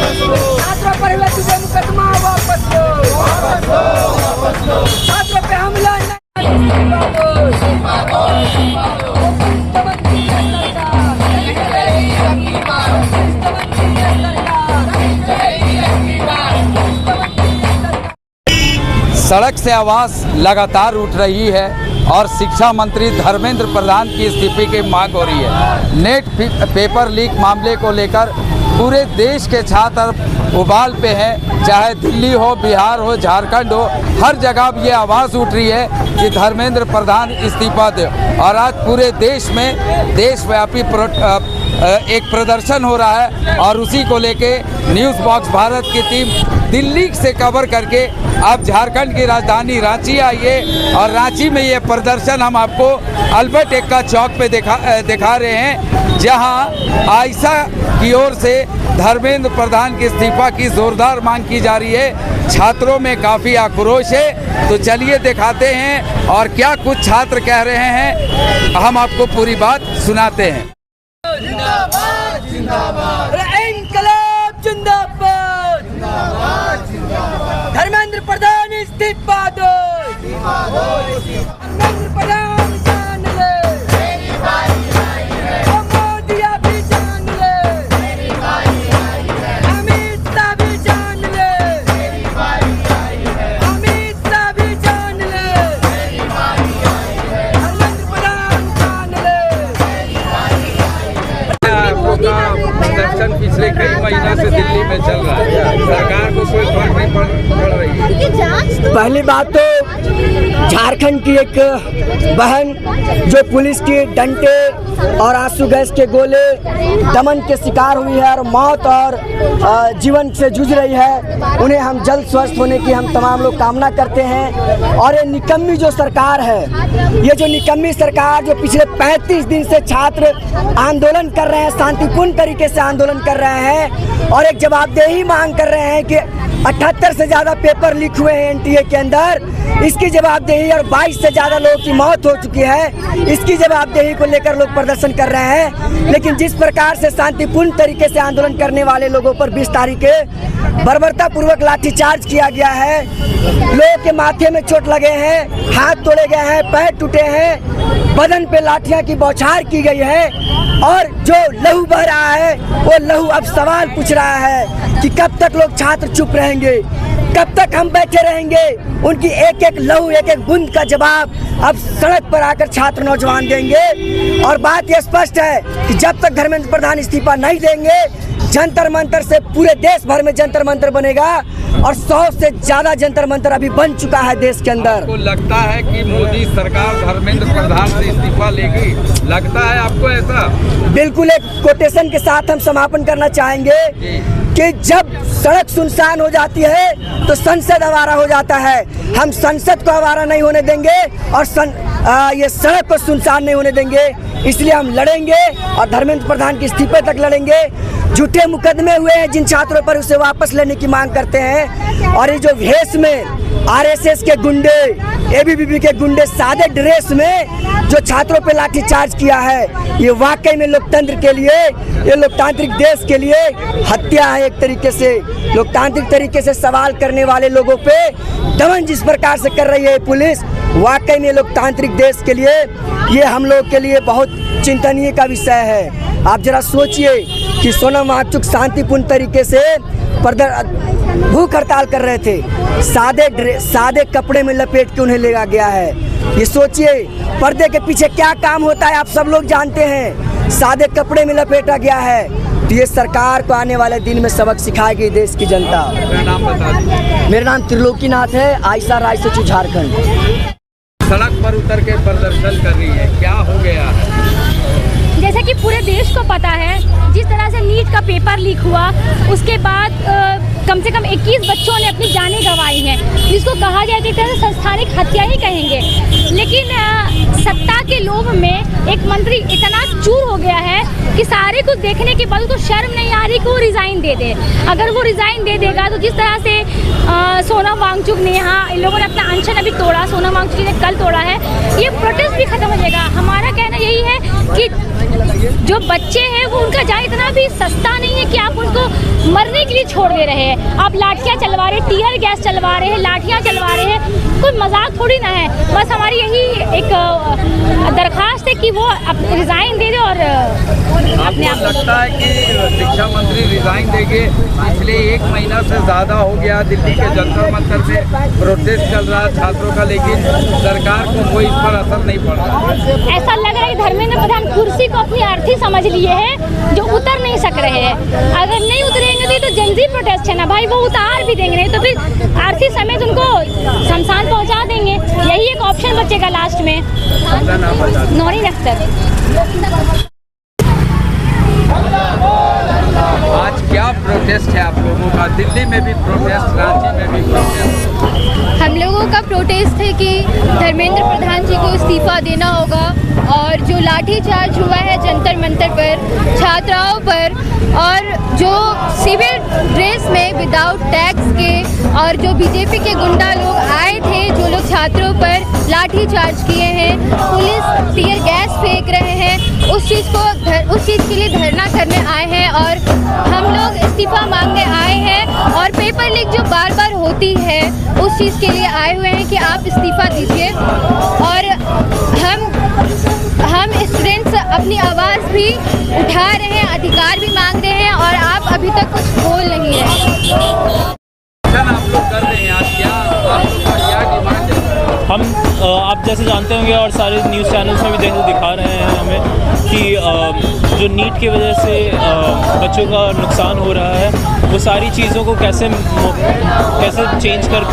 छात्रों पर हुए तुझे मुकदमा वापस लो, छात्रों पे हमला सड़क से आवाज़ लगातार उठ रही है और शिक्षा मंत्री धर्मेंद्र प्रधान की इस्तीफे की मांग हो रही है। नेट पेपर लीक मामले को लेकर पूरे देश के छात्र उबाल पे हैं, चाहे दिल्ली हो, बिहार हो, झारखंड हो, हर जगह ये आवाज़ उठ रही है कि धर्मेंद्र प्रधान इस्तीफा दे। और आज पूरे देश में देशव्यापी एक प्रदर्शन हो रहा है और उसी को लेके न्यूज़ बॉक्स भारत की टीम दिल्ली से कवर करके अब झारखंड की राजधानी रांची आई है और रांची में ये प्रदर्शन हम आपको अल्बर्ट एक्का चौक पे दिखा रहे हैं, जहां आयशा की ओर से धर्मेंद्र प्रधान के इस्तीफा की जोरदार मांग की जा रही है। छात्रों में काफ़ी आक्रोश है, तो चलिए दिखाते हैं और क्या कुछ छात्र कह रहे हैं, हम आपको पूरी बात सुनाते हैं। जिंदाबाद जिंदाबाद, इंकलाब जिंदाबाद जिंदाबाद जिंदाबाद, धर्मेंद्र प्रधान इस्तीफा दो, धर्मेंद्र प्रधान जान ले, मेरी बारी आई है, मोदी भी जान ले, मेरी बारी आई है, अमित शाह भी जान ले, मेरी बारी आई है, अमित शाह भी जान ले, मेरी बारी आई है, धर्मेंद्र प्रधान जान ले, मेरी बारी आई है। प्रदर्शन पिछले कई महीनों से दिल्ली में चल रहा है, सरकार को कोई फर्क नहीं पड़ रही है। पहली बात तो झारखंड की एक बहन जो पुलिस की डंडे और आंसू गैस के गोले दमन के शिकार हुई है और मौत और जीवन से जूझ रही है, उन्हें हम जल्द स्वस्थ होने की हम तमाम लोग कामना करते हैं। और ये निकम्मी जो सरकार है, ये जो निकम्मी सरकार जो पिछले 35 दिन से छात्र आंदोलन कर रहे हैं, शांतिपूर्ण तरीके से आंदोलन कर रहे हैं और एक जवाबदेही मांग कर रहे हैं कि 78 से ज़्यादा पेपर लीक हुए हैं एनटीए के अंदर, इसकी जवाबदेही, और 22 से ज़्यादा लोगों की मौत हो चुकी है, इसकी जवाबदेही को लेकर लोग प्रदर्शन कर रहे हैं। लेकिन जिस प्रकार से शांतिपूर्ण तरीके से आंदोलन करने वाले लोगों पर 20 तारीख के बर्बरतापूर्वक लाठीचार्ज किया गया है, लोगों के माथे में चोट लगे हैं, हाथ तोड़े गए हैं, पैर टूटे हैं, बदन पे लाठियां की बौछार की गई है और जो लहू बह रहा है वो लहू अब सवाल पूछ रहा है कि कब तक लोग छात्र चुप रहेंगे, कब तक हम बैठे रहेंगे। उनकी एक एक लहू, एक एक बूंद का जवाब अब सड़क पर आकर छात्र नौजवान देंगे। और बात यह स्पष्ट है कि जब तक धर्मेंद्र प्रधान इस्तीफा नहीं देंगे, जंतर मंतर से पूरे देश भर में जंतर मंतर बनेगा और 100 से ज्यादा जंतर मंतर अभी बन चुका है देश के अंदर। आपको लगता है कि मोदी सरकार धर्मेंद्र प्रधान से इस्तीफा लेगी? लगता है आपको ऐसा? बिल्कुल, एक कोटेशन के साथ हम समापन करना चाहेंगे कि जब सड़क सुनसान हो जाती है तो संसद आवारा हो जाता है। हम संसद को आवारा नहीं होने देंगे और ये सड़क को सुनसान नहीं होने देंगे, इसलिए हम लड़ेंगे और धर्मेंद्र प्रधान के इस्तीफे तक लड़ेंगे। झूठे मुकदमे हुए हैं जिन छात्रों पर, उसे वापस लेने की मांग करते हैं। और ये जो भेष में आरएसएस के गुंडे, एबीवीपी के गुंडे सादे ड्रेस में जो छात्रों पे लाठीचार्ज किया है, ये वाकई में लोकतंत्र के लिए, ये लोकतांत्रिक देश के लिए हत्या है। एक तरीके से लोकतांत्रिक तरीके से सवाल करने वाले लोगों पे दमन जिस प्रकार से कर रही है पुलिस, वाकई में लोकतांत्रिक देश के लिए, ये हम लोग के लिए बहुत चिंतनीय का विषय है। आप जरा सोचिए कि सोनम वांगचुक शांतिपूर्ण तरीके से भूख हड़ताल कर रहे थे, सादे कपड़े में लपेट के उन्हें ले गया है। ये सोचिए पर्दे के पीछे क्या काम होता है, आप सब लोग जानते हैं। सादे कपड़े में लपेटा गया है, तो ये सरकार को आने वाले दिन में सबक सिखाएगी देश की जनता। मेरा नाम त्रिलोकीनाथ है, आयशा राय से झारखंड। सड़क पर उतर के प्रदर्शन कर रही है, क्या हो गया है? जैसा कि पूरे देश को पता है, जिस तरह से नीट का पेपर लीक हुआ, उसके बाद कम से कम 21 बच्चों ने अपनी जानें गंवाई हैं, जिसको कहा जाए कि एक तरह से संस्थानिक हत्या ही कहेंगे। लेकिन सत्ता के लोभ में एक मंत्री इतना चूर हो गया है कि सारे कुछ देखने के बाद उसको शर्म नहीं आ रही कि वो रिज़ाइन दे दे। अगर वो रिज़ाइन दे देगा तो जिस तरह से सोनम वांगचुक ने, यहाँ इन लोगों ने अपना अनशन अभी तोड़ा, सोनम वांगचुक ने कल तोड़ा है, ये प्रोटेस्ट भी खत्म हो जाएगा। हमारा कहना यही है कि जो बच्चे हैं वो उनका जान इतना भी सस्ता नहीं है कि आप उनको मरने के लिए छोड़ दे रहे हैं। आप लाठियाँ चलवा रहे हैं, टीयर गैस चलवा रहे हैं, लाठियाँ चलवा रहे हैं, कोई मजाक थोड़ी ना है। बस हमारी यही एक दरख्वास्त है कि वो रिज़ाइन दे दे और अपने आप। लगता है कि शिक्षा मंत्री रिजाइन देंगे? पिछले 1 महीना से ज़्यादा हो गया दिल्ली के जंतर मंतर में प्रोटेस्ट चल रहा है छात्रों का, लेकिन सरकार को कोई इस पर असर नहीं पड़ रहा। ऐसा लग रहा है कि धर्मेंद्र प्रधान कुर्सी को अपनी अर्थी समझ लिए हैं, जो उतर नहीं सक रहे हैं। अगर नहीं उतरेंगे तो जनजी प्रोटेस्ट है ना भाई, वो उतार भी देंगे, नहीं तो फिर अर्थी समेत उनको शमशान पहुंचा देंगे। यही एक ऑप्शन बचेगा लास्ट में। नौरीन अख्तर। आज क्या प्रोटेस्ट है आप लोगों का? दिल्ली में भी प्रोटेस्ट, रांची में भी प्रोटेस्ट। हम लोगों का प्रोटेस्ट है कि धर्मेंद्र प्रधान जी को इस्तीफा देना होगा और जो लाठीचार्ज हुआ है जंतर मंतर पर छात्राओं पर, और जो सिविल ड्रेस में विदाउट टैक्स के और जो बीजेपी के गुंडा लोग आए थे, जो लोग छात्रों पर लाठीचार्ज किए हैं, पुलिस टीयर गैस फेंक रहे हैं, उस चीज़ के लिए धरना करने आए हैं और हम लोग इस्तीफा मांगने आए हैं। और पेपर लीक जो बार बार होती है उस चीज़ के लिए आए हुए हैं कि आप इस्तीफा दीजिए। और हम स्टूडेंट्स अपनी आवाज़ भी उठा रहे हैं, अधिकार भी मांग रहे हैं और आप अभी तक कुछ बोल नहीं रहे। आप लोग कर रहे हैं आज क्या डिमांड है? हम आप जैसे जानते होंगे और सारे न्यूज़ चैनल्स में भी दिखा रहे हैं हमें कि जो नीट की वजह से बच्चों का नुकसान हो रहा है, वो सारी चीज़ों को कैसे चेंज कर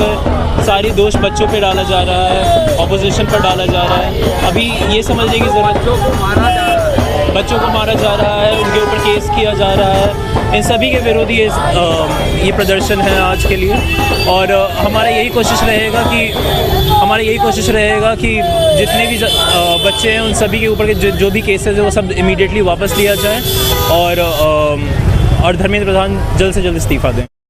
सारी दोष बच्चों पे डाला जा रहा है, ऑपोजिशन पर डाला जा रहा है। अभी ये समझने की ज़रूरत, बच्चों को मारा जा रहा है, उनके ऊपर केस किया जा रहा है। इन सभी के विरोधी ये प्रदर्शन है आज के लिए। और हमारा यही कोशिश रहेगा कि जितने भी बच्चे हैं उन सभी के ऊपर के जो भी केसेस है वो सब इमीडिएटली वापस लिया जाए और धर्मेंद्र प्रधान जल्द से जल्द इस्तीफा दें।